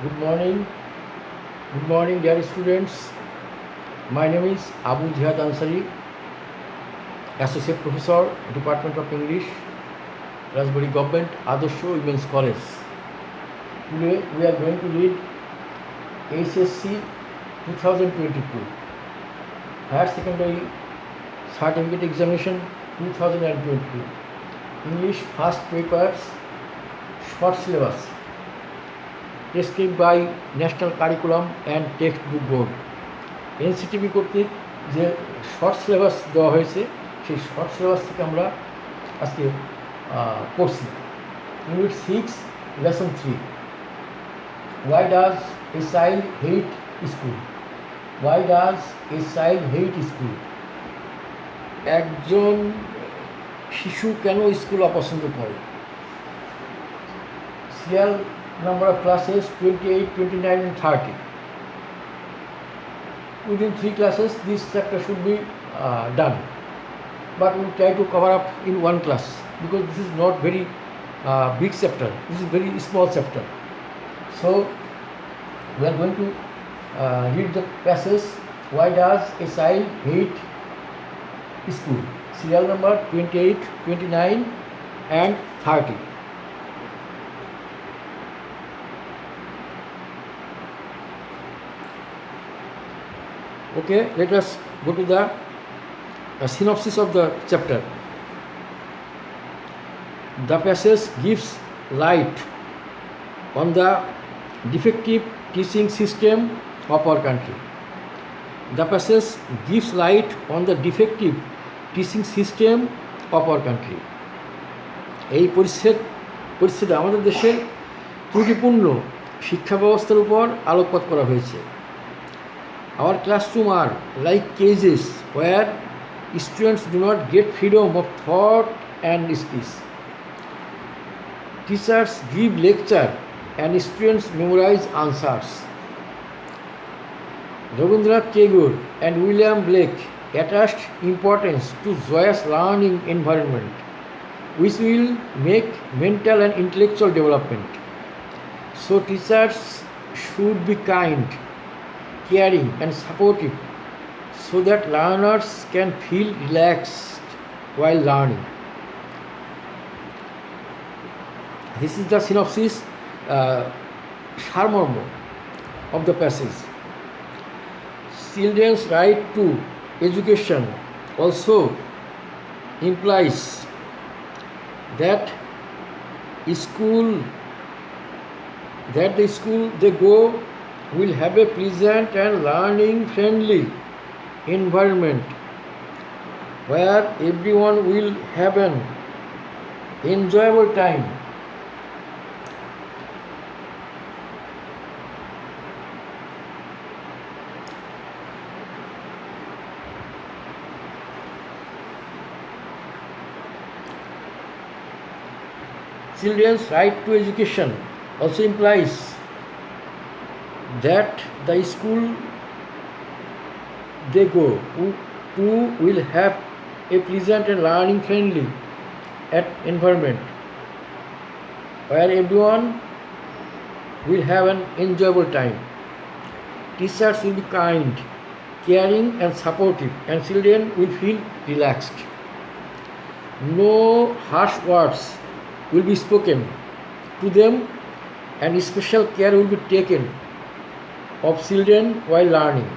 Good morning. Good morning, dear students. My name is Abu Jihad Ansari, Associate Professor, Department of English, Raspberry Government Adorsho Women's College. Today we are going to read HSC 2022, Higher Secondary Certificate Examination 2022, English First Papers, Short Syllabus, prescribed by National Curriculum and Textbook Board. NCTB কর্তৃক যে short syllabus দেওয়া হয়েছে সেই short syllabus থেকে আমরা আজকে পড়ছি। Unit 6 lesson 3, why does a child hate school. Why does a child hate school, একজন শিশু কেন স্কুল অপছন্দ করে। Serial number of classes 28, 29 and 30. Within 3 classes this chapter should be done, but we try to cover up in one class because this is not very big chapter, this is very small chapter. So we are going to read the passage, why does a child hate school, serial number 28, 29 and 30. Okay, let us go to the synopsis of the chapter. The passage gives light on the defective teaching system of our country. The passage gives light on the defective teaching system of our country. এই পরিচ্ছেদে আমাদের দেশের ত্রুটিপূর্ণ শিক্ষা ব্যবস্থার উপর আলোকপাত করা হয়েছে। Our classrooms are like cages where students do not get freedom of thought and speech. Teachers give lecture and students memorize answers. Rabindranath Tagore and William Blake attached importance to joyous learning environment, which will make mental and intellectual development. So teachers should be kind, caring and supportive so that learners can feel relaxed while learning. This is the synopsis, সারমর্ম of the passage. Children's right to education also implies that the school they go will have a pleasant and learning friendly environment where everyone will have an enjoyable time. Children's right to education also implies that the school they go to will have a pleasant and learning friendly environment where everyone will have an enjoyable time. Teachers will be kind, caring and supportive, and children will feel relaxed. No harsh words will be spoken to them and special care will be taken of children while learning.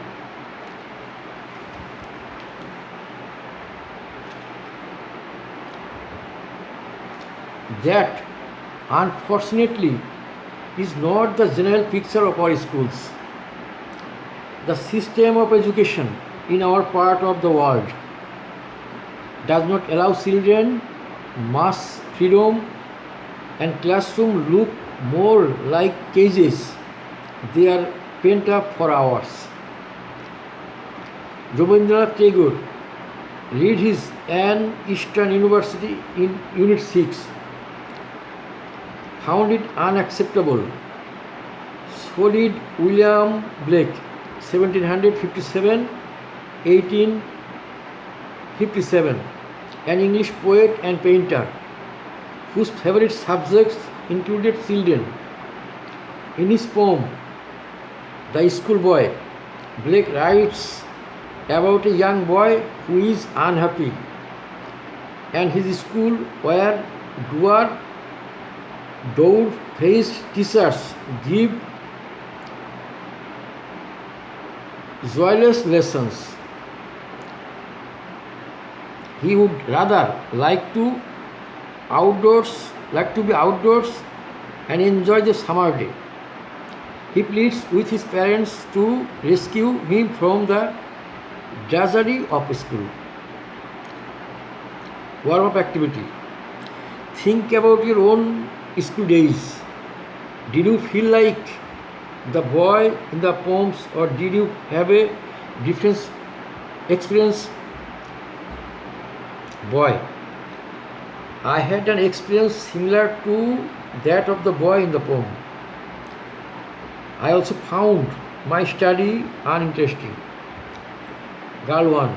That unfortunately is not the general picture of our schools. The system of education in our part of the world does not allow children much freedom and classrooms look more like cages. They are pent up for hours. Rabindranath Tagore read his An Eastern University in Unit 6, found it unacceptable. So did William Blake, 1757-1857, an English poet and painter whose favorite subjects included children. In his poem, The Schoolboy, Blake writes about a young boy who is unhappy and his school where door-faced teachers give joyless lessons. He would rather like to be outdoors and enjoy the summer day. He pleads with his parents to rescue him from the drudgery of school. Warm-up activity. Think about your own school days. Did you feel like the boy in the poems, or did you have a different experience? Boy, I had an experience similar to that of the boy in the poem. I also found my study uninteresting. Girl 1,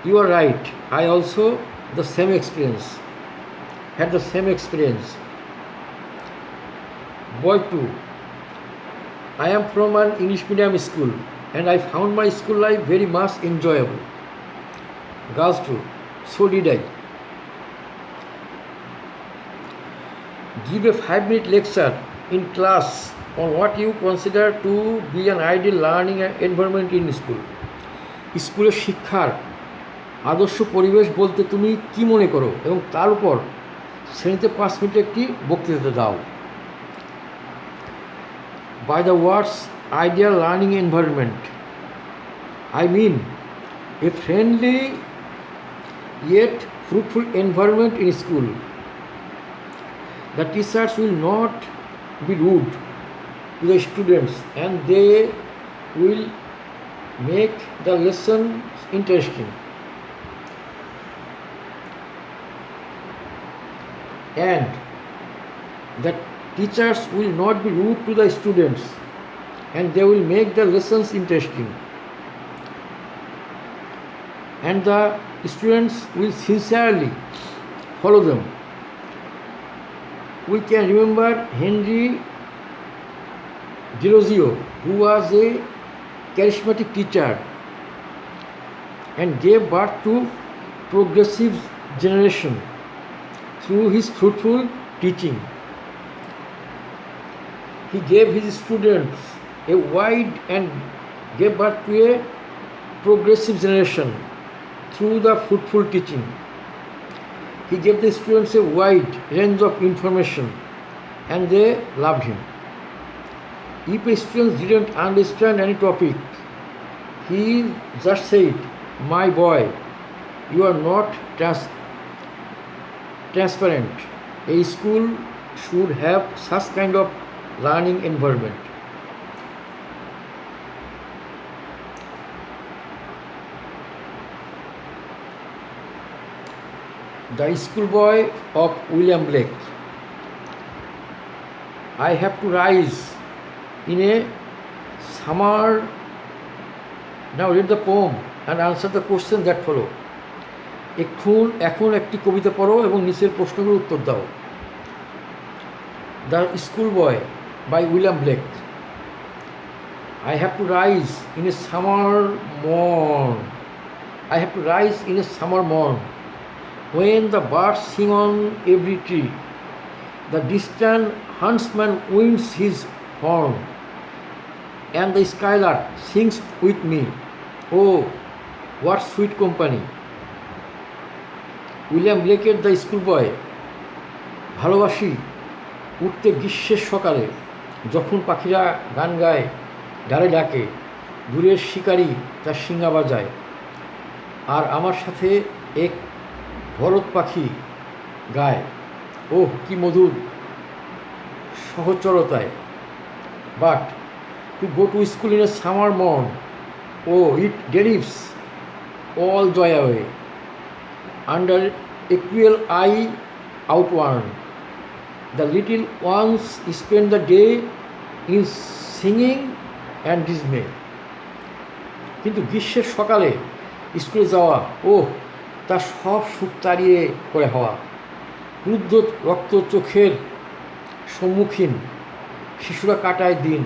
you are right. I also had the same experience. Boy 2, I am from an English medium school and I found my school life very much enjoyable. Girls 2, so did I. Give a 5-minute lecture in class on what you consider to be an ideal learning environment in school. স্কুলের শিক্ষার আদর্শ পরিবেশ বলতে তুমি কি মনে করো এবং তার উপর শ্রেণীতে 5 মিনিট একটি বক্তৃতা দাও। By the words ideal learning environment, I mean a friendly yet fruitful environment in school. The teachers will not be rude to the students and they will make the lesson interesting. And the teachers will not be rude to the students and they will make the lessons interesting. And the students will sincerely follow them. We can remember Henry Delosio, who was a charismatic teacher and gave birth to progressive generation through his fruitful teaching. He gave his students a wide and gave birth to a progressive generation through the fruitful teaching. He gave the students a wide range of information and they loved him. If a student didn't understand any topic, he just said, "My boy, you are not transparent." A school should have such kind of learning environment. The Schoolboy of William Blake. I have to rise in a summer. Now read the poem and answer the question that follow. এখন একটি কবিতা পড়ো এবং নিচের প্রশ্নগুলোর উত্তর দাও। The Schoolboy by William Blake. I have to rise in a summer morn. I have to rise in a summer morn when the birds sing on every tree. The distant huntsman winds his horn and the skylark sings with me. Oh, what sweet company. William ব্লেকের the schoolboy. ভালোবাসি উঠতে গ্রীষ্মের সকালে, যখন পাখিরা গান গায়, ডালে ডাকে, দূরের শিকারি তার শিঙা বাজায়, আর আমার সাথে এক ভরত পাখি গায়। ওহ, কি মধুর সহচরতায়। But to go to school in a summer morn, oh, it derives all joy away. Under a cruel eye outworn, the little ones spend the day in singing and dismay. কিন্তু গ্রীষ্মের সকালে স্কুলে যাওয়া, ওহ, তার সব সুখ তাড়িয়ে করে হওয়া। ক্রুদ্ধ রক্ত চোখের সম্মুখীন শিশুরা কাটায় দিন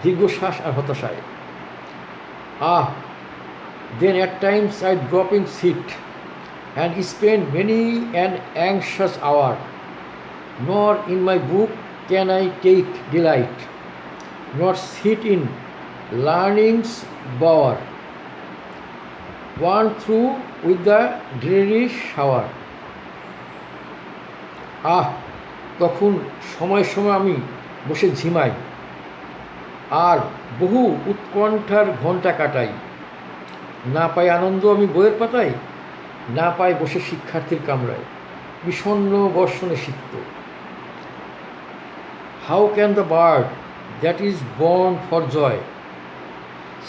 দীর্ঘশ্বাস আর হতাশায়। Then at times I drop in sit and spend many an anxious hour, nor in my book can I take delight, nor sit in learning's bower, worn through with the dreary shower. তখন সময় সময় আমি বসে ঝিমাই আর বহু উৎকণ্ঠার ঘণ্টা কাটাই। না পাই আনন্দ আমি বইয়ের পাতায়, না পাই বসে শিক্ষার্থীর কামরায় বিষণ্ণ বর্ষণে সিক্ত। How can the bird that is born for joy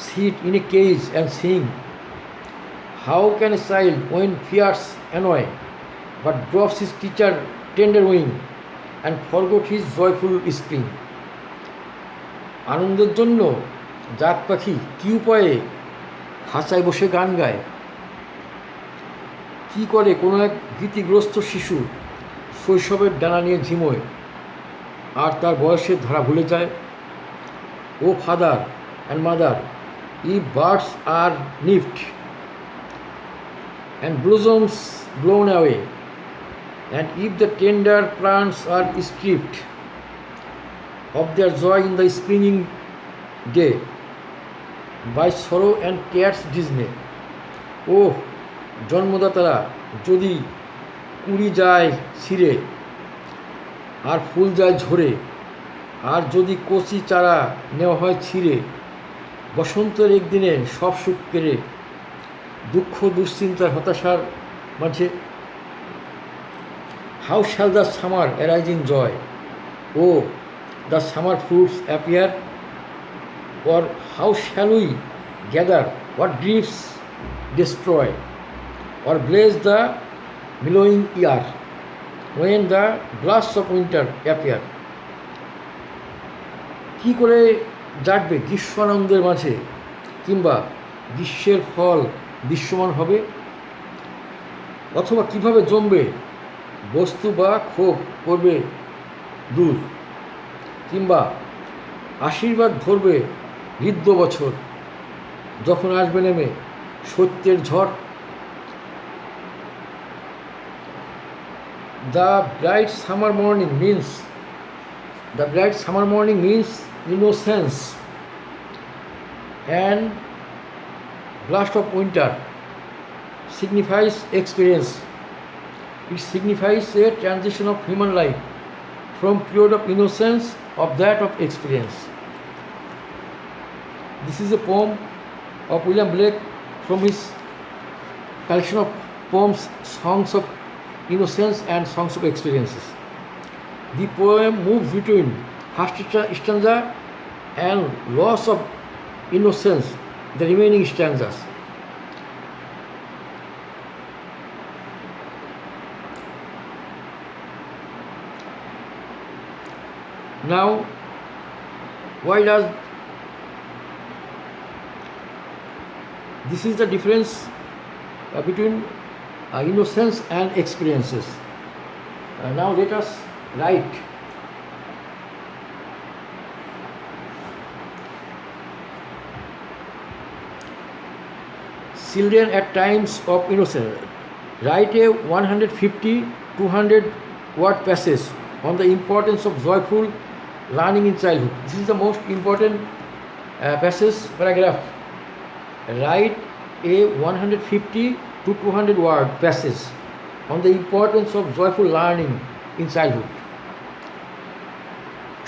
sit in a cage and sing? How can a child when fears annoy but drops his teacher tender wing and forgot his joyful spring? আনন্দের জন্য জাত পাখি কী উপায়ে খাঁচায় বসে গান গায়? কী করে কোনো এক ভীতিগ্রস্ত শিশু শৈশবের ডানা নিয়ে ঝিমোয় আর তার বয়সের ধারা ভুলে যায়? O father and mother, if birds are nipped and blossoms blown away, and if the tender plants are stripped of their joy in the springing day by sorrow and care's dismay. ও জন্মদাতারা, যদি কুড়ি যায় ছিঁড়ে আর ফুল যায় ঝরে, আর যদি কচি চারা নেওয়া হয় ছিঁড়ে, বসন্তের একদিনে সব সুখ কেড়ে, দুঃখ দুশ্চিন্তার হতাশার মাঝে, how shall the summer arise in joy? Or the summer fruits appear, or how shall we gather what griefs destroy, or blaze the mellowing year when the blasts of winter appear? কী করে জাগবে গ্রীষ্মানন্দের মাঝে, কিংবা গ্রীষ্মের ফল দৃশ্যমান হবে, অথবা কিভাবে জমবে বস্তু বা ক্ষোভ করবে দূর, কিংবা আশীর্বাদ ধরবে বৃদ্ধ বছর যখন আসবে নেমে সত্যের ঝড়? The bright summer morning means innocence, and blast of winter signifies experience. It signifies a transition of human life from period of innocence of that of experience. This is a poem of William Blake from his collection of poems, Songs of Innocence and Songs of Experiences. The poem moves between first stanza and loss of innocence, the remaining stanzas. Now, why does this is the difference between innocence and experiences? Now let us write. Children at times of innocence. Write a 150-200 word passage on the importance of joyful learning in childhood. This is the most important passage paragraph. Write a 150-200 word passage on the importance of joyful learning in childhood.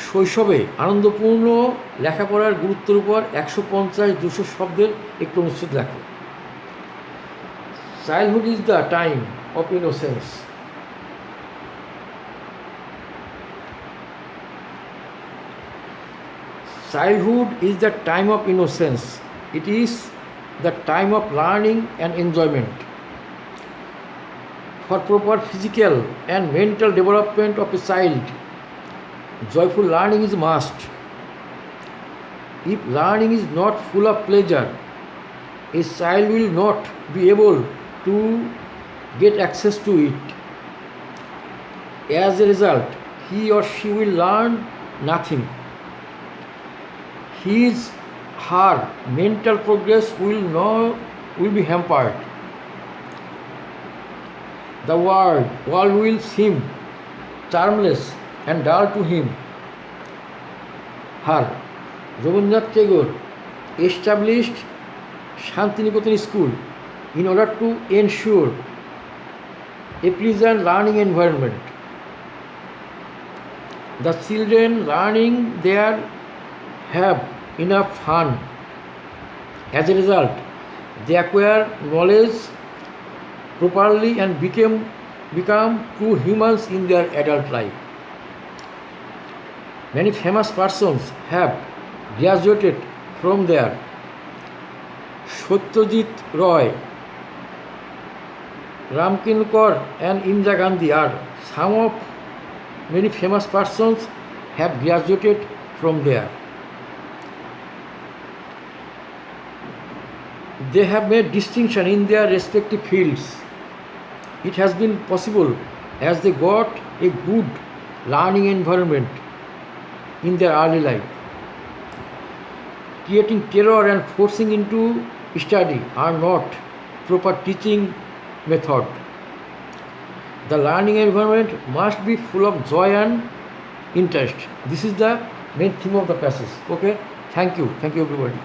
শৈশবে আনন্দপূর্ণ লেখাপড়ার গুরুত্বের উপর 150-200 শব্দের একটু অনুচ্ছেদ লেখো। Childhood is the time of innocence. Childhood is the time of innocence. It is the time of learning and enjoyment. For proper physical and mental development of a child, joyful learning is a must. If learning is not full of pleasure, a child will not be able to get access to it. As a result, he or she will learn nothing his her mental progress will be hampered. The world will seem charmless and dull to him. Her Rabindranath Tagore established Shantiniketan School in order to ensure a pleasant learning environment. The children learning there have enough fun. As a result, they acquire knowledge properly and become true humans in their adult life. Many famous persons have graduated from there. Satyajit Roy, Ramkinkar and Indira Gandhi are some of many famous persons have graduated from there. They have made distinction in their respective fields. It has been possible as they got a good learning environment in their early life. Creating terror and forcing into study are not proper teaching method. The learning environment must be full of joy and interest. This is the main theme of the passage. Okay, thank you everybody.